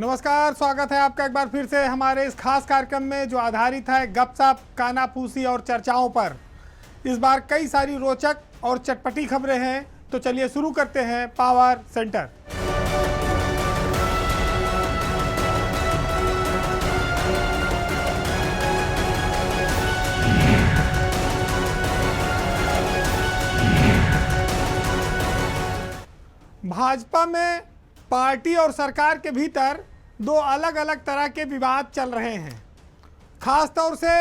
नमस्कार, स्वागत है आपका एक बार फिर से हमारे इस खास कार्यक्रम में जो आधारित है गपशप, कानाफूसी और चर्चाओं पर। इस बार कई सारी रोचक और चटपटी खबरें हैं, तो चलिए शुरू करते हैं पावर सेंटर। भाजपा में पार्टी और सरकार के भीतर दो अलग अलग तरह के विवाद चल रहे हैं। खास तौर से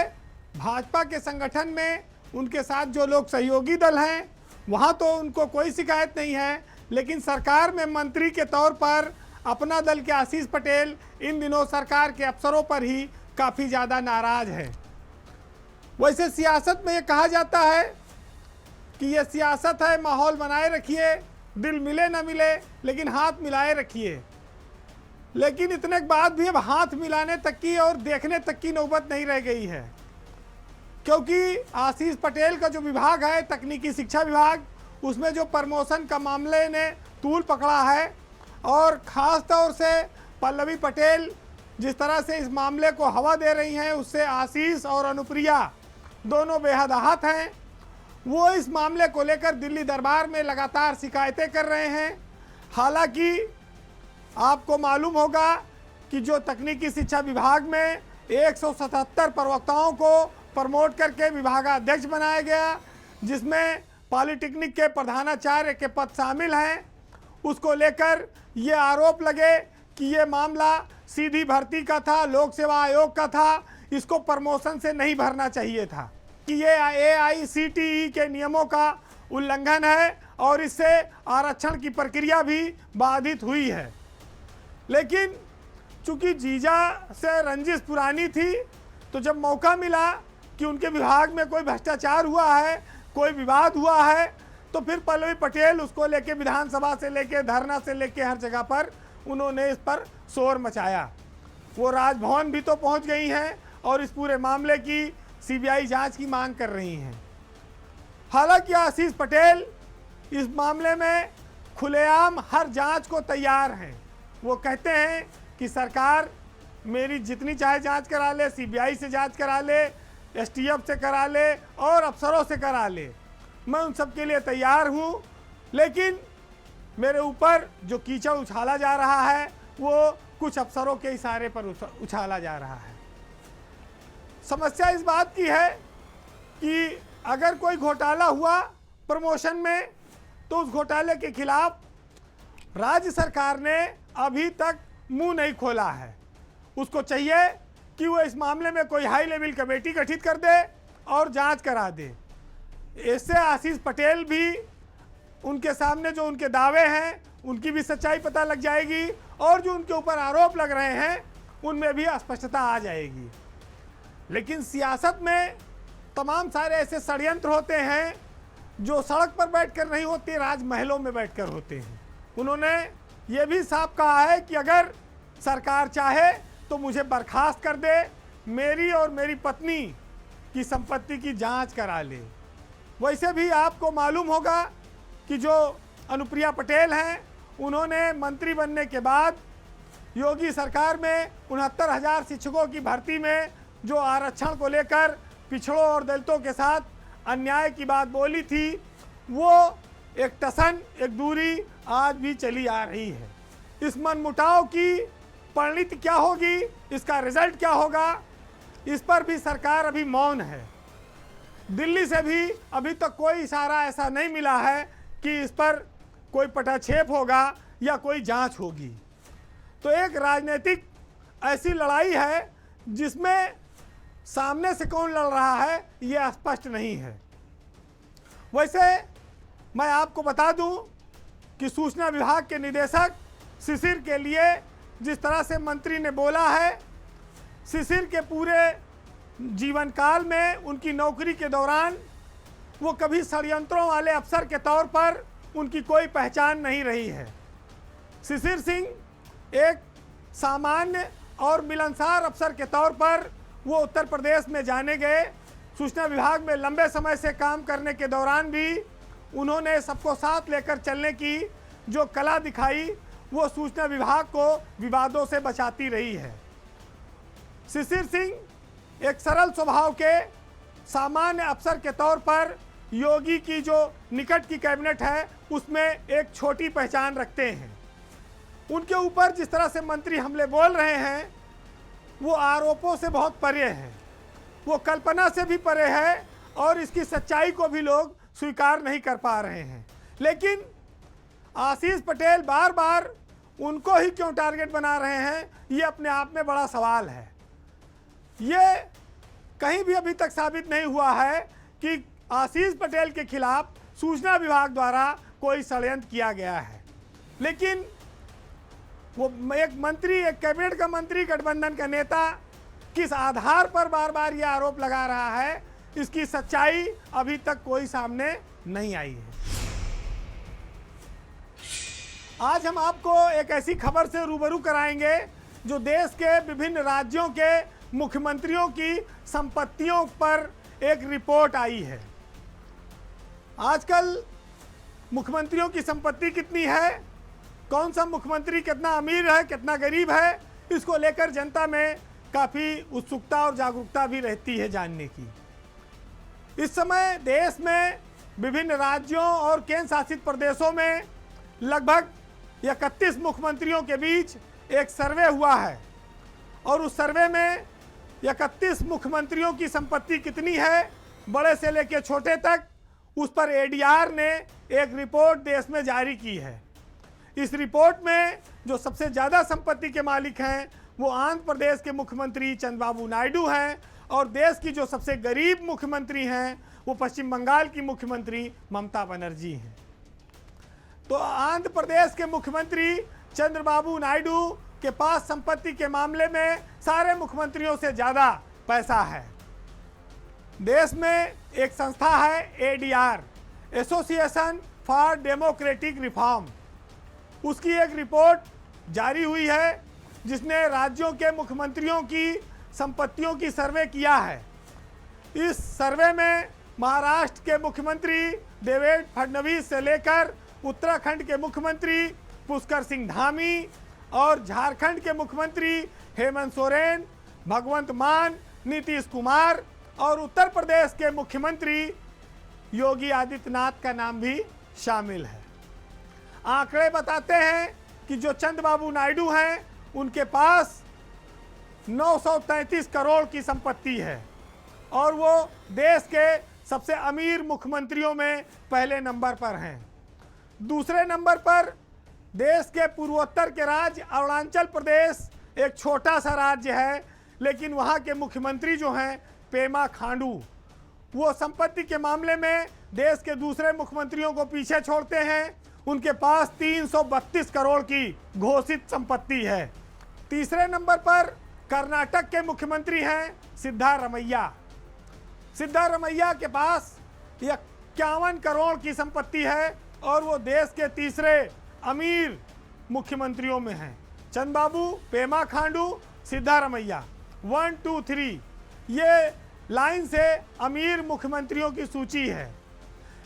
भाजपा के संगठन में उनके साथ जो लोग सहयोगी दल हैं वहाँ तो उनको कोई शिकायत नहीं है, लेकिन सरकार में मंत्री के तौर पर अपना दल के आशीष पटेल इन दिनों सरकार के अफसरों पर ही काफ़ी ज़्यादा नाराज है। वैसे सियासत में ये कहा जाता है कि ये सियासत है, माहौल बनाए रखिए, दिल मिले न मिले लेकिन हाथ मिलाए रखिए। लेकिन इतने के बाद भी अब हाथ मिलाने तक की और देखने तक की नौबत नहीं रह गई है, क्योंकि आशीष पटेल का जो विभाग है तकनीकी शिक्षा विभाग, उसमें जो प्रमोशन का मामले ने तूल पकड़ा है और ख़ास तौर से पल्लवी पटेल जिस तरह से इस मामले को हवा दे रही हैं, उससे आशीष और अनुप्रिया दोनों बेहद आहत हैं। वो इस मामले को लेकर दिल्ली दरबार में लगातार शिकायतें कर रहे हैं। हालांकि आपको मालूम होगा कि जो तकनीकी शिक्षा विभाग में 177 प्रवक्ताओं को प्रमोट करके विभागाध्यक्ष बनाया गया, जिसमें पॉलिटेक्निक के प्रधानाचार्य के पद शामिल हैं, उसको लेकर ये आरोप लगे कि ये मामला सीधी भर्ती का था, लोक सेवा आयोग का था, इसको प्रमोशन से नहीं भरना चाहिए था, कि ये AICTE के नियमों का उल्लंघन है और इससे आरक्षण की प्रक्रिया भी बाधित हुई है। लेकिन चूंकि जीजा से रंजिश पुरानी थी, तो जब मौका मिला कि उनके विभाग में कोई भ्रष्टाचार हुआ है, कोई विवाद हुआ है, तो फिर पल्लवी पटेल उसको लेके विधानसभा से लेके धरना से लेके हर जगह पर उन्होंने इस पर शोर मचाया। वो राजभवन भी तो पहुंच गई हैं और इस पूरे मामले की CBI जांच की मांग कर रही हैं। हालांकि आशीष पटेल इस मामले में खुलेआम हर जांच को तैयार हैं। वो कहते हैं कि सरकार मेरी जितनी चाहे जांच करा ले, CBI से जांच करा ले, STF से करा ले और अफसरों से करा ले, मैं उन सब के लिए तैयार हूँ। लेकिन मेरे ऊपर जो कीचड़ उछाला जा रहा है वो कुछ अफसरों के इशारे पर उछाला जा रहा है। समस्या इस बात की है कि अगर कोई घोटाला हुआ प्रमोशन में, तो उस घोटाले के खिलाफ राज्य सरकार ने अभी तक मुंह नहीं खोला है। उसको चाहिए कि वो इस मामले में कोई हाई लेवल कमेटी गठित कर दे और जांच करा दे। इससे आशीष पटेल भी, उनके सामने जो उनके दावे हैं उनकी भी सच्चाई पता लग जाएगी और जो उनके ऊपर आरोप लग रहे हैं उनमें भी स्पष्टता आ जाएगी। लेकिन सियासत में तमाम सारे ऐसे षड्यंत्र होते हैं जो सड़क पर बैठकर नहीं होते, राजमहलों में बैठकर होते हैं। उन्होंने ये भी साफ कहा है कि अगर सरकार चाहे तो मुझे बर्खास्त कर दे, मेरी और मेरी पत्नी की संपत्ति की जांच करा ले। वैसे भी आपको मालूम होगा कि जो अनुप्रिया पटेल हैं, उन्होंने मंत्री बनने के बाद योगी सरकार में 69,000 शिक्षकों की भर्ती में जो आरक्षण को लेकर पिछड़ों और दलितों के साथ अन्याय की बात बोली थी, वो एक टसन, एक दूरी आज भी चली आ रही है। इस मनमुटाव की परिणति क्या होगी, इसका रिजल्ट क्या होगा, इस पर भी सरकार अभी मौन है। दिल्ली से भी अभी तक कोई इशारा ऐसा नहीं मिला है कि इस पर कोई पटाक्षेप होगा या कोई जांच होगी। तो एक राजनीतिक ऐसी लड़ाई है जिसमें सामने से कौन लड़ रहा है ये स्पष्ट नहीं है। वैसे मैं आपको बता दूं कि सूचना विभाग के निदेशक शिशिर के लिए जिस तरह से मंत्री ने बोला है, शिशिर के पूरे जीवन काल में, उनकी नौकरी के दौरान वो कभी षड्यंत्रों वाले अफसर के तौर पर उनकी कोई पहचान नहीं रही है। शिशिर सिंह एक सामान्य और मिलनसार अफसर के तौर पर वो उत्तर प्रदेश में जाने गए। सूचना विभाग में लंबे समय से काम करने के दौरान भी उन्होंने सबको साथ लेकर चलने की जो कला दिखाई, वो सूचना विभाग को विवादों से बचाती रही है। शिशिर सिंह एक सरल स्वभाव के सामान्य अफसर के तौर पर योगी की जो निकट की कैबिनेट है उसमें एक छोटी पहचान रखते हैं। उनके ऊपर जिस तरह से मंत्री हमले बोल रहे हैं वो आरोपों से बहुत परे है, वो कल्पना से भी परे है और इसकी सच्चाई को भी लोग स्वीकार नहीं कर पा रहे हैं। लेकिन आशीष पटेल बार बार उनको ही क्यों टारगेट बना रहे हैं, ये अपने आप में बड़ा सवाल है। ये कहीं भी अभी तक साबित नहीं हुआ है कि आशीष पटेल के खिलाफ सूचना विभाग द्वारा कोई षड्यंत्र किया गया है। लेकिन वो एक मंत्री, एक कैबिनेट का मंत्री, गठबंधन का नेता किस आधार पर बार बार ये आरोप लगा रहा है, इसकी सच्चाई अभी तक कोई सामने नहीं आई है। आज हम आपको एक ऐसी खबर से रूबरू कराएंगे जो देश के विभिन्न राज्यों के मुख्यमंत्रियों की संपत्तियों पर एक रिपोर्ट आई है। आजकल मुख्यमंत्रियों की संपत्ति कितनी है, कौन सा मुख्यमंत्री कितना अमीर है, कितना गरीब है, इसको लेकर जनता में काफ़ी उत्सुकता और जागरूकता भी रहती है जानने की। इस समय देश में विभिन्न राज्यों और केंद्र शासित प्रदेशों में लगभग 31 मुख्यमंत्रियों के बीच एक सर्वे हुआ है और उस सर्वे में 31 मुख्यमंत्रियों की संपत्ति कितनी है, बड़े से लेकर छोटे तक, उस पर एडीआर ने एक रिपोर्ट देश में जारी की है। इस रिपोर्ट में जो सबसे ज़्यादा संपत्ति के मालिक हैं वो आंध्र प्रदेश के मुख्यमंत्री चंद्रबाबू नायडू हैं और देश की जो सबसे गरीब मुख्यमंत्री हैं वो पश्चिम बंगाल की मुख्यमंत्री ममता बनर्जी हैं। तो आंध्र प्रदेश के मुख्यमंत्री चंद्रबाबू नायडू के पास संपत्ति के मामले में सारे मुख्यमंत्रियों से ज़्यादा पैसा है। देश में एक संस्था है ADR, association for democratic reform, उसकी एक रिपोर्ट जारी हुई है जिसने राज्यों के मुख्यमंत्रियों की संपत्तियों की सर्वे किया है। इस सर्वे में महाराष्ट्र के मुख्यमंत्री देवेंद्र फडणवीस से लेकर उत्तराखंड के मुख्यमंत्री पुष्कर सिंह धामी और झारखंड के मुख्यमंत्री हेमंत सोरेन, भगवंत मान, नीतीश कुमार और उत्तर प्रदेश के मुख्यमंत्री योगी आदित्यनाथ का नाम भी शामिल है। आंकड़े बताते हैं कि जो चंद्रबाबू नायडू हैं उनके पास 933 करोड़ की संपत्ति है और वो देश के सबसे अमीर मुख्यमंत्रियों में पहले नंबर पर हैं। दूसरे नंबर पर देश के पूर्वोत्तर के राज्य अरुणाचल प्रदेश एक छोटा सा राज्य है, लेकिन वहाँ के मुख्यमंत्री जो हैं पेमा खांडू, वो संपत्ति के मामले में देश के दूसरे मुख्यमंत्रियों को पीछे छोड़ते हैं। उनके पास 332 करोड़ की घोषित संपत्ति है। तीसरे नंबर पर कर्नाटक के मुख्यमंत्री हैं सिद्धारमैया। सिद्धारमैया के पास 51 करोड़ की संपत्ति है और वो देश के तीसरे अमीर मुख्यमंत्रियों में हैं। चंद्रबाबू, पेमा खांडू, सिद्धारमैया, 1, 2, 3 ये लाइन से अमीर मुख्यमंत्रियों की सूची है।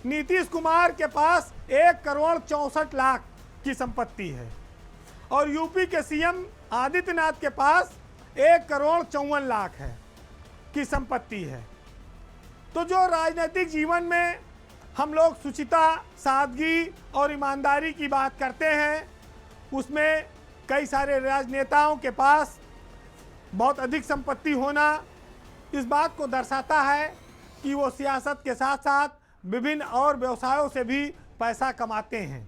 नीतीश कुमार के पास 1 करोड़ 64 लाख की संपत्ति है और यूपी के सीएम आदित्यनाथ के पास 1 करोड़ 54 लाख है की संपत्ति है। तो जो राजनीतिक जीवन में हम लोग शुचिता, सादगी और ईमानदारी की बात करते हैं, उसमें कई सारे राजनेताओं के पास बहुत अधिक संपत्ति होना इस बात को दर्शाता है कि वो सियासत के साथ साथ विभिन्न और व्यवसायों से भी पैसा कमाते हैं।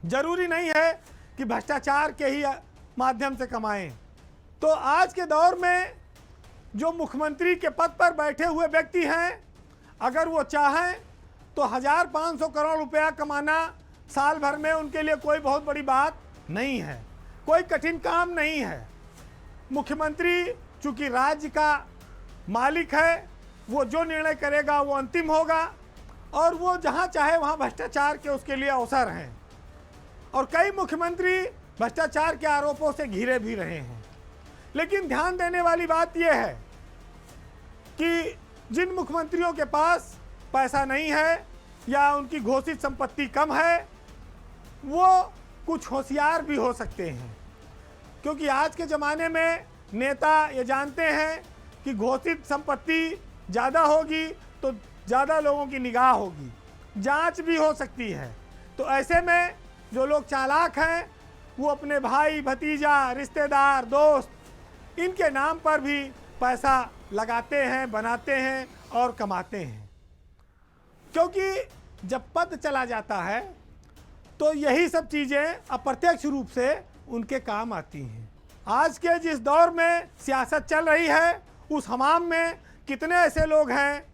जरूरी नहीं है कि भ्रष्टाचार के ही माध्यम से कमाएं। तो आज के दौर में जो मुख्यमंत्री के पद पर बैठे हुए व्यक्ति हैं, अगर वो चाहें तो 1500 करोड़ रुपया कमाना साल भर में उनके लिए कोई बहुत बड़ी बात नहीं है, कोई कठिन काम नहीं है। मुख्यमंत्री चूंकि राज्य का मालिक है, वो जो निर्णय करेगा वो अंतिम होगा और वो जहाँ चाहे वहाँ भ्रष्टाचार के उसके लिए अवसर हैं और कई मुख्यमंत्री भ्रष्टाचार के आरोपों से घिरे भी रहे हैं। लेकिन ध्यान देने वाली बात यह है कि जिन मुख्यमंत्रियों के पास पैसा नहीं है या उनकी घोषित संपत्ति कम है, वो कुछ होशियार भी हो सकते हैं, क्योंकि आज के ज़माने में नेता ये जानते हैं कि घोषित संपत्ति ज़्यादा होगी तो ज़्यादा लोगों की निगाह होगी, जांच भी हो सकती है। तो ऐसे में जो लोग चालाक हैं वो अपने भाई, भतीजा, रिश्तेदार, दोस्त इनके नाम पर भी पैसा लगाते हैं, बनाते हैं और कमाते हैं। क्योंकि जब पद चला जाता है तो यही सब चीज़ें अप्रत्यक्ष रूप से उनके काम आती हैं। आज के जिस दौर में सियासत चल रही है उस हमाम में कितने ऐसे लोग हैं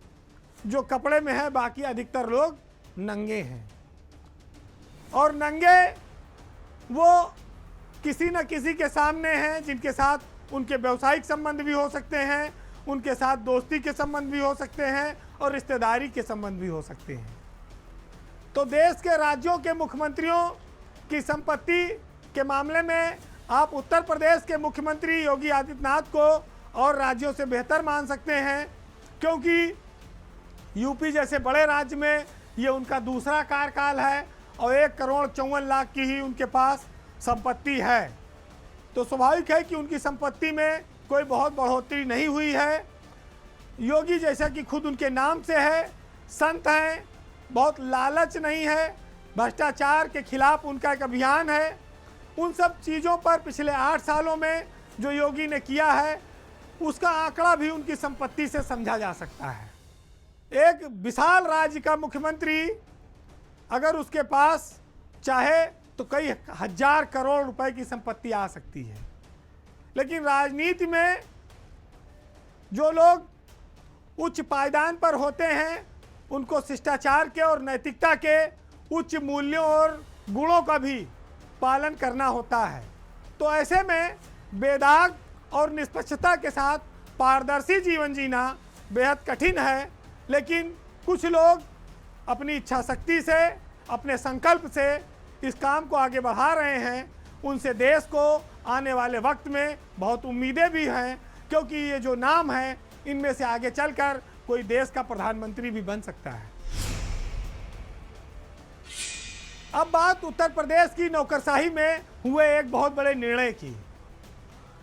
जो कपड़े में हैं, बाकी अधिकतर लोग नंगे हैं। और नंगे वो किसी न किसी के सामने हैं जिनके साथ उनके व्यावसायिक संबंध भी हो सकते हैं, उनके साथ दोस्ती के संबंध भी हो सकते हैं और रिश्तेदारी के संबंध भी हो सकते हैं। तो देश के राज्यों के मुख्यमंत्रियों की संपत्ति के मामले में आप उत्तर प्रदेश के मुख्यमंत्री योगी आदित्यनाथ को और राज्यों से बेहतर मान सकते हैं, क्योंकि यूपी जैसे बड़े राज्य में ये उनका दूसरा कार्यकाल है और 1,54,00,000 की ही उनके पास संपत्ति है। तो स्वाभाविक है कि उनकी संपत्ति में कोई बहुत बढ़ोतरी नहीं हुई है। योगी जैसा कि खुद उनके नाम से है, संत हैं, बहुत लालच नहीं है, भ्रष्टाचार के खिलाफ उनका एक अभियान है। उन सब चीज़ों पर पिछले 8 सालों में जो योगी ने किया है उसका आंकड़ा भी उनकी संपत्ति से समझा जा सकता है। एक विशाल राज्य का मुख्यमंत्री अगर उसके पास चाहे तो कई हजार करोड़ रुपए की संपत्ति आ सकती है, लेकिन राजनीति में जो लोग उच्च पायदान पर होते हैं उनको शिष्टाचार के और नैतिकता के उच्च मूल्यों और गुणों का भी पालन करना होता है। तो ऐसे में बेदाग और निष्पक्षता के साथ पारदर्शी जीवन जीना बेहद कठिन है, लेकिन कुछ लोग अपनी इच्छा शक्ति से, अपने संकल्प से इस काम को आगे बढ़ा रहे हैं। उनसे देश को आने वाले वक्त में बहुत उम्मीदें भी हैं, क्योंकि ये जो नाम है इनमें से आगे चलकर कोई देश का प्रधानमंत्री भी बन सकता है। अब बात उत्तर प्रदेश की नौकरशाही में हुए एक बहुत बड़े निर्णय की।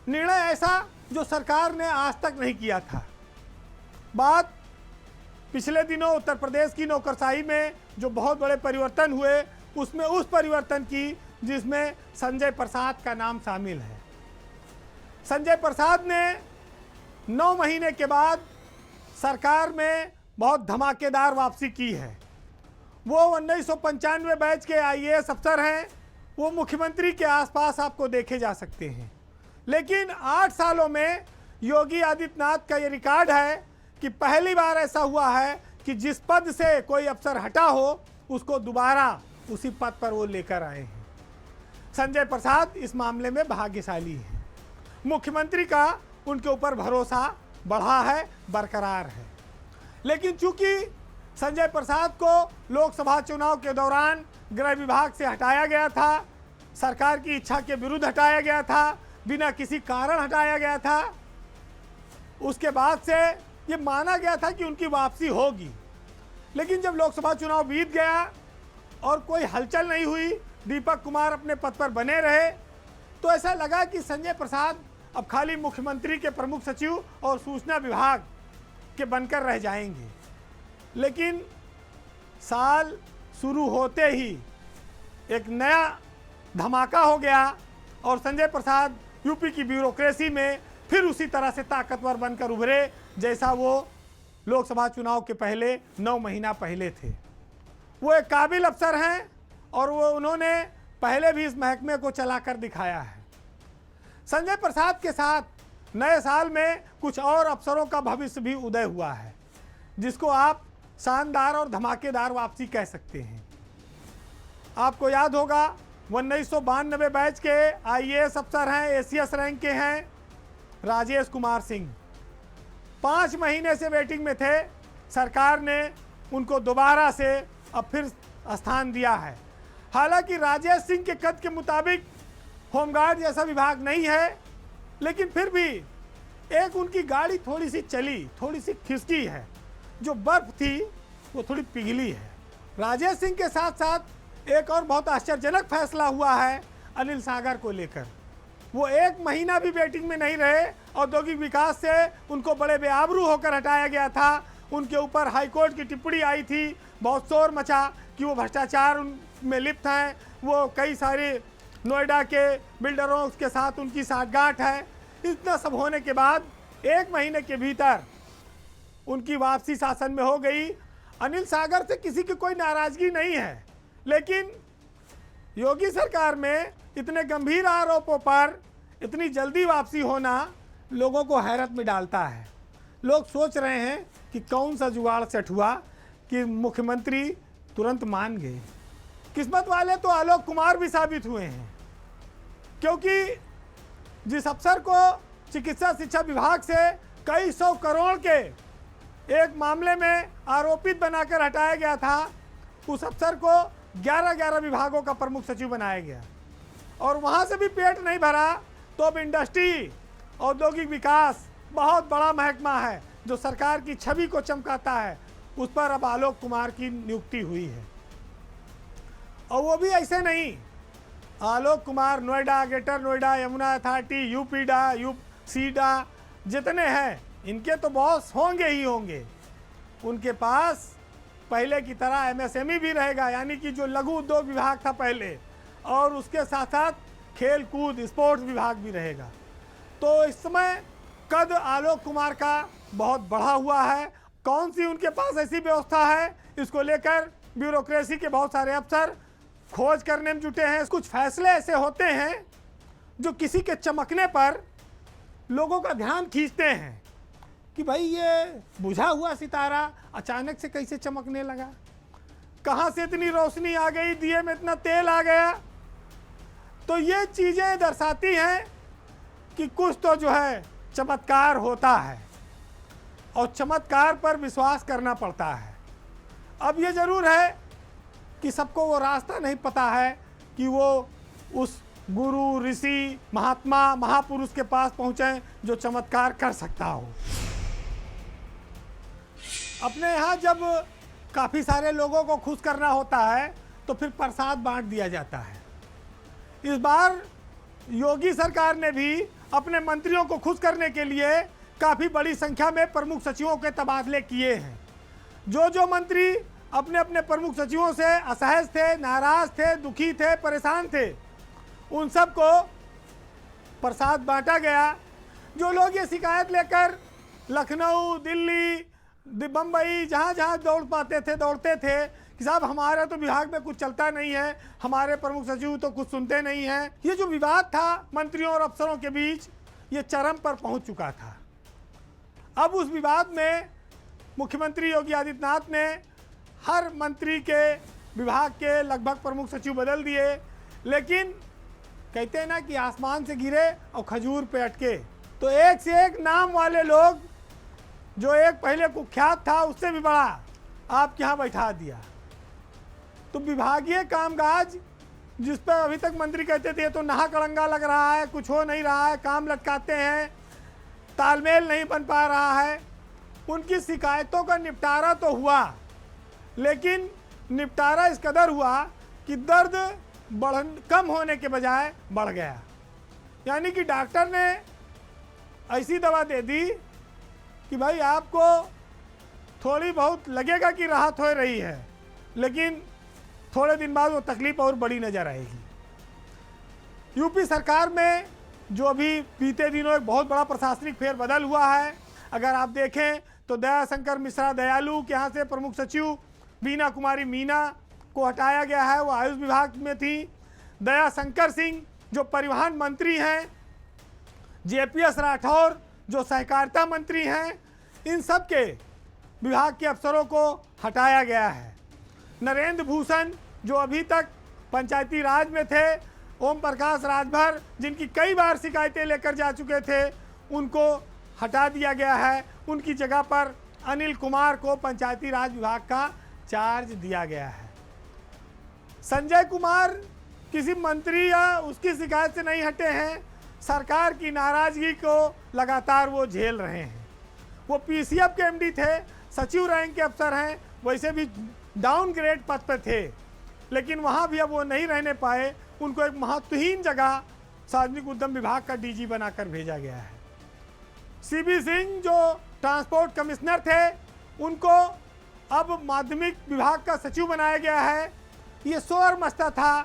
निर्णय ऐसा जो सरकार ने आज तक नहीं किया था। बात पिछले दिनों उत्तर प्रदेश की नौकरशाही में जो बहुत बड़े परिवर्तन हुए उसमें उस परिवर्तन की जिसमें संजय प्रसाद का नाम शामिल है। संजय प्रसाद ने 9 महीने के बाद सरकार में बहुत धमाकेदार वापसी की है। वो 1995 बैच के IAS अफसर हैं। वो मुख्यमंत्री के आसपास आपको देखे जा सकते हैं, लेकिन 8 सालों में योगी आदित्यनाथ का ये रिकॉर्ड है कि पहली बार ऐसा हुआ है कि जिस पद से कोई अफसर हटा हो उसको दोबारा उसी पद पर वो लेकर आए हैं। संजय प्रसाद इस मामले में भाग्यशाली हैं। मुख्यमंत्री का उनके ऊपर भरोसा बढ़ा है, बरकरार है। लेकिन चूंकि संजय प्रसाद को लोकसभा चुनाव के दौरान गृह विभाग से हटाया गया था, सरकार की इच्छा के विरुद्ध हटाया गया था, बिना किसी कारण हटाया गया था, उसके बाद से ये माना गया था कि उनकी वापसी होगी। लेकिन जब लोकसभा चुनाव बीत गया और कोई हलचल नहीं हुई, दीपक कुमार अपने पद पर बने रहे, तो ऐसा लगा कि संजय प्रसाद अब खाली मुख्यमंत्री के प्रमुख सचिव और सूचना विभाग के बनकर रह जाएंगे। लेकिन साल शुरू होते ही एक नया धमाका हो गया और संजय प्रसाद यूपी की ब्यूरोक्रेसी में फिर उसी तरह से ताकतवर बनकर उभरे जैसा वो लोकसभा चुनाव के पहले 9 महीना पहले थे। वो एक काबिल अफसर हैं और वो उन्होंने पहले भी इस महकमे को चलाकर दिखाया है। संजय प्रसाद के साथ नए साल में कुछ और अफसरों का भविष्य भी उदय हुआ है, जिसको आप शानदार और धमाकेदार वापसी कह सकते हैं। आपको याद होगा 1992 बैच के IAS अफसर हैं, ACS रैंक के हैं, राजेश कुमार सिंह 5 महीने से वेटिंग में थे। सरकार ने उनको दोबारा से अब फिर स्थान दिया है। हालांकि राजेश सिंह के कद के मुताबिक होमगार्ड जैसा विभाग नहीं है, लेकिन फिर भी एक उनकी गाड़ी थोड़ी सी चली, थोड़ी सी खिसकी है, जो बर्फ थी वो थोड़ी पिघली है। राजेश सिंह के साथ साथ एक और बहुत आश्चर्यजनक फैसला हुआ है अनिल सागर को लेकर। वो 1 महीना भी वेटिंग में नहीं रहे, औद्योगिक विकास से उनको बड़े बेआबरू होकर हटाया गया था। उनके ऊपर हाईकोर्ट की टिप्पणी आई थी, बहुत शोर मचा कि वो भ्रष्टाचार में लिप्त हैं, वो कई सारे नोएडा के बिल्डरों के साथ उनकी साठगांठ है। इतना सब होने के बाद 1 महीने के भीतर उनकी वापसी शासन में हो गई। अनिल सागर से किसी की कोई नाराजगी नहीं है, लेकिन योगी सरकार में इतने गंभीर आरोपों पर इतनी जल्दी वापसी होना लोगों को हैरत में डालता है। लोग सोच रहे हैं कि कौन सा जुगाड़ सेट हुआ कि मुख्यमंत्री तुरंत मान गए। किस्मत वाले तो आलोक कुमार भी साबित हुए हैं, क्योंकि जिस अफसर को चिकित्सा शिक्षा विभाग से कई 100 करोड़ के एक मामले में आरोपित बनाकर हटाया गया था, उस अफसर को 11 विभागों का प्रमुख सचिव बनाया गया। और वहाँ से भी पेट नहीं भरा तो अब इंडस्ट्री, औद्योगिक विकास बहुत बड़ा महकमा है जो सरकार की छवि को चमकाता है, उस पर अब आलोक कुमार की नियुक्ति हुई है। और वो भी ऐसे नहीं, आलोक कुमार नोएडा, ग्रेटर नोएडा, यमुना अथॉरिटी, यूपीडा, सीडा जितने हैं, इनके तो बॉस होंगे ही होंगे। उनके पास पहले की तरह एमएसएमई भी रहेगा, यानी कि जो लघु उद्योग विभाग था पहले, और उसके साथ साथ खेल कूद स्पोर्ट्स विभाग भी रहेगा। तो इस समय कद आलोक कुमार का बहुत बढ़ा हुआ है। कौन सी उनके पास ऐसी व्यवस्था है, इसको लेकर ब्यूरोक्रेसी के बहुत सारे अफसर खोज करने में जुटे हैं। कुछ फैसले ऐसे होते हैं जो किसी के चमकने पर लोगों का ध्यान खींचते हैं कि भाई ये बुझा हुआ सितारा अचानक से कैसे चमकने लगा, कहाँ से इतनी रोशनी आ गई, दिए में इतना तेल आ गया। तो ये चीज़ें दर्शाती हैं कि कुछ तो जो है चमत्कार होता है, और चमत्कार पर विश्वास करना पड़ता है। अब ये ज़रूर है कि सबको वो रास्ता नहीं पता है कि वो उस गुरु, ऋषि, महात्मा, महापुरुष के पास पहुँचें जो चमत्कार कर सकता हो। अपने यहाँ जब काफ़ी सारे लोगों को खुश करना होता है तो फिर प्रसाद बांट दिया जाता है। इस बार योगी सरकार ने भी अपने मंत्रियों को खुश करने के लिए काफ़ी बड़ी संख्या में प्रमुख सचिवों के तबादले किए हैं। जो मंत्री अपने अपने प्रमुख सचिवों से असहज थे, नाराज थे, दुखी थे, परेशान थे, उन सबको प्रसाद बांटा गया। जो लोग ये शिकायत लेकर लखनऊ, दिल्ली, बम्बई जहाँ जहाँ दौड़ते थे कि साहब हमारा तो विभाग में कुछ चलता नहीं है, हमारे प्रमुख सचिव तो कुछ सुनते नहीं हैं, ये जो विवाद था मंत्रियों और अफसरों के बीच, ये चरम पर पहुंच चुका था। अब उस विवाद में मुख्यमंत्री योगी आदित्यनाथ ने हर मंत्री के विभाग के लगभग प्रमुख सचिव बदल दिए, लेकिन कहते हैं ना कि आसमान से गिरे और खजूर पे अटके। तो एक से एक नाम वाले लोग, जो एक पहले कुख्यात था उससे भी बड़ा, आपके यहाँ बैठा दिया। तो विभागीय कामकाज जिस पर अभी तक मंत्री कहते थे तो नहा कड़ंगा लग रहा है, कुछ हो नहीं रहा है, काम लटकाते हैं, तालमेल नहीं बन पा रहा है, उनकी शिकायतों का निपटारा तो हुआ, लेकिन निपटारा इस कदर हुआ कि दर्द कम होने के बजाय बढ़ गया। यानी कि डॉक्टर ने ऐसी दवा दे दी कि भाई आपको थोड़ी बहुत लगेगा कि राहत हो रही है, लेकिन थोड़े दिन बाद वो तकलीफ और बड़ी नज़र आएगी। यूपी सरकार में जो अभी बीते दिनों एक बहुत बड़ा प्रशासनिक फेरबदल हुआ है, अगर आप देखें तो दयाशंकर मिश्रा दयालु के यहाँ से प्रमुख सचिव बीना कुमारी मीना को हटाया गया है, वो आयुष विभाग में थी। दयाशंकर सिंह जो परिवहन मंत्री हैं, जेपीएस राठौर जो सहकारिता मंत्री हैं, इन सब के विभाग के अफसरों को हटाया गया है। नरेंद्र भूषण जो अभी तक पंचायती राज में थे, ओम प्रकाश राजभर जिनकी कई बार शिकायतें लेकर जा चुके थे, उनको हटा दिया गया है। उनकी जगह पर अनिल कुमार को पंचायती राज विभाग का चार्ज दिया गया है। संजय कुमार किसी मंत्री या उसकी शिकायत से नहीं हटे हैं, सरकार की नाराजगी को लगातार वो झेल रहे हैं। वो पीसीएफ के एमडी थे, सचिव रैंक के अफसर हैं, वैसे भी डाउनग्रेड पद पर थे, लेकिन वहाँ भी अब वो नहीं रहने पाए, उनको एक महत्वहीन जगह सार्वजनिक उद्यम विभाग का डीजी बनाकर भेजा गया है। सीबी सिंह जो ट्रांसपोर्ट कमिश्नर थे, उनको अब माध्यमिक विभाग का सचिव बनाया गया है। ये शोर मचता था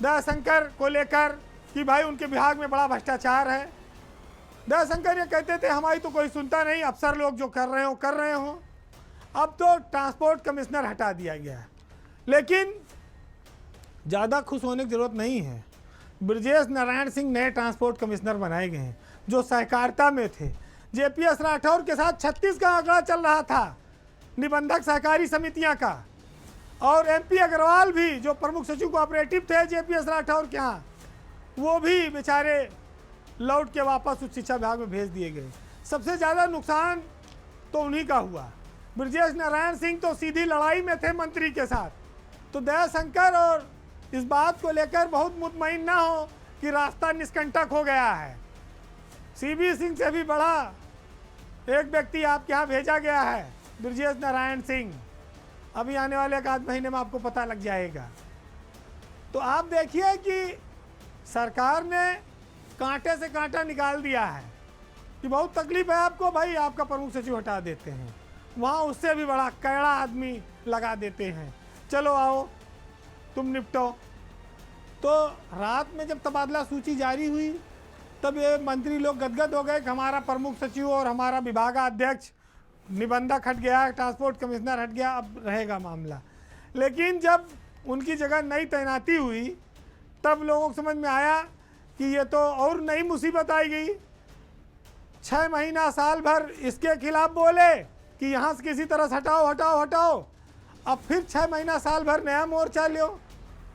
दयाशंकर को लेकर कि भाई उनके विभाग में बड़ा भ्रष्टाचार है। दयाशंकर ये कहते थे हमारी तो कोई सुनता नहीं, अफसर लोग जो कर रहे हो। अब तो ट्रांसपोर्ट कमिश्नर हटा दिया गया है। लेकिन ज़्यादा खुश होने की ज़रूरत नहीं है। ब्रजेश नारायण सिंह नए ट्रांसपोर्ट कमिश्नर बनाए गए हैं, जो सहकारिता में थे। जेपीएस राठौर के साथ 36 का आंकड़ा चल रहा था निबंधक सहकारी समितियां का, और एमपी अग्रवाल भी जो प्रमुख सचिव कोऑपरेटिव थे जेपीएस राठौर के यहाँ, वो भी बेचारे लौट के वापस उच्च शिक्षा विभाग में भेज दिए गए। सबसे ज़्यादा नुकसान तो उन्हीं का हुआ। ब्रजेश नारायण सिंह तो सीधी लड़ाई में थे मंत्री के साथ। तो दयाशंकर और इस बात को लेकर बहुत मुतमईन ना हो कि रास्ता निष्कंटक हो गया है। सीबी सिंह से भी बड़ा एक व्यक्ति आपके यहाँ भेजा गया है, ब्रजेश नारायण सिंह। अभी आने वाले एक आध महीने में आपको पता लग जाएगा। तो आप देखिए कि सरकार ने कांटे से कांटा निकाल दिया है कि बहुत तकलीफ है आपको, भाई आपका प्रमुख सचिव हटा देते हैं। वहाँ उससे भी बड़ा कैड़ा आदमी लगा देते हैं, चलो आओ तुम निपटो। तो रात में जब तबादला सूची जारी हुई तब ये मंत्री लोग गदगद हो गए कि हमारा प्रमुख सचिव और हमारा विभागाध्यक्ष निबंधक हट गया, ट्रांसपोर्ट कमिश्नर हट गया, अब रहेगा मामला। लेकिन जब उनकी जगह नई तैनाती हुई तब लोगों को समझ में आया कि ये तो और नई मुसीबत आई गई। 6 महीना साल भर इसके खिलाफ बोले कि यहाँ से किसी तरह से हटाओ हटाओ हटाओ, अब फिर 6 महीना साल भर नया मोर्चा लो।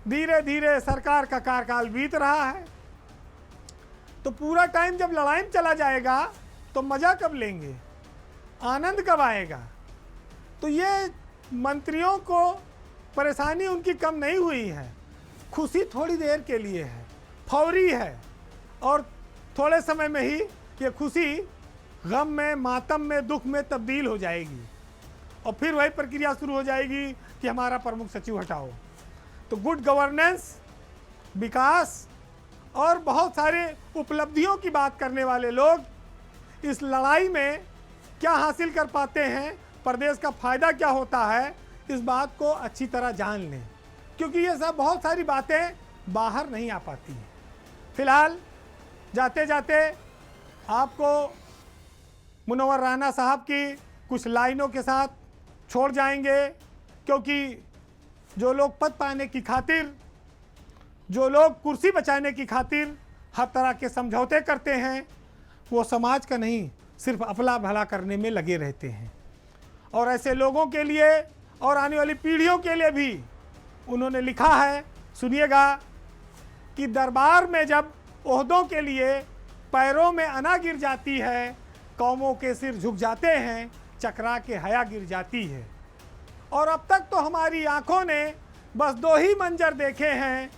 धीरे धीरे सरकार का कार्यकाल बीत रहा है। तो पूरा टाइम जब लड़ाई में चला जाएगा तो मज़ा कब लेंगे, आनंद कब आएगा। तो ये मंत्रियों को परेशानी उनकी कम नहीं हुई है, खुशी थोड़ी देर के लिए है, फौरी है, और थोड़े समय में ही ये खुशी गम में, मातम में, दुख में तब्दील हो जाएगी और फिर वही प्रक्रिया शुरू हो जाएगी कि हमारा प्रमुख सचिव हटाओ। तो गुड गवर्नेंस, विकास और बहुत सारे उपलब्धियों की बात करने वाले लोग इस लड़ाई में क्या हासिल कर पाते हैं, प्रदेश का फ़ायदा क्या होता है, इस बात को अच्छी तरह जान लें, क्योंकि ये सब बहुत सारी बातें बाहर नहीं आ पाती हैं। फिलहाल जाते जाते आपको मुनव्वर राना साहब की कुछ लाइनों के साथ छोड़ जाएंगे, क्योंकि जो लोग पद पाने की खातिर, जो लोग कुर्सी बचाने की खातिर हर तरह के समझौते करते हैं, वो समाज का नहीं सिर्फ अपना भला करने में लगे रहते हैं। और ऐसे लोगों के लिए और आने वाली पीढ़ियों के लिए भी उन्होंने लिखा है, सुनिएगा, कि दरबार में जब ओहदों के लिए पैरों में अना गिर जाती है, कौमों के सिर झुक जाते हैं, चकरा के हया गिर जाती है। और अब तक तो हमारी आंखों ने बस 2 ही मंजर देखे हैं,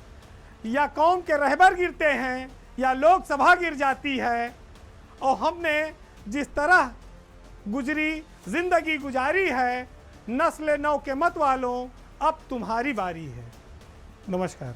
या कौम के रहबर गिरते हैं या लोकसभा गिर जाती है। और हमने जिस तरह गुजरी जिंदगी गुजारी है, नस्ल नौ के मत वालों अब तुम्हारी बारी है। नमस्कार।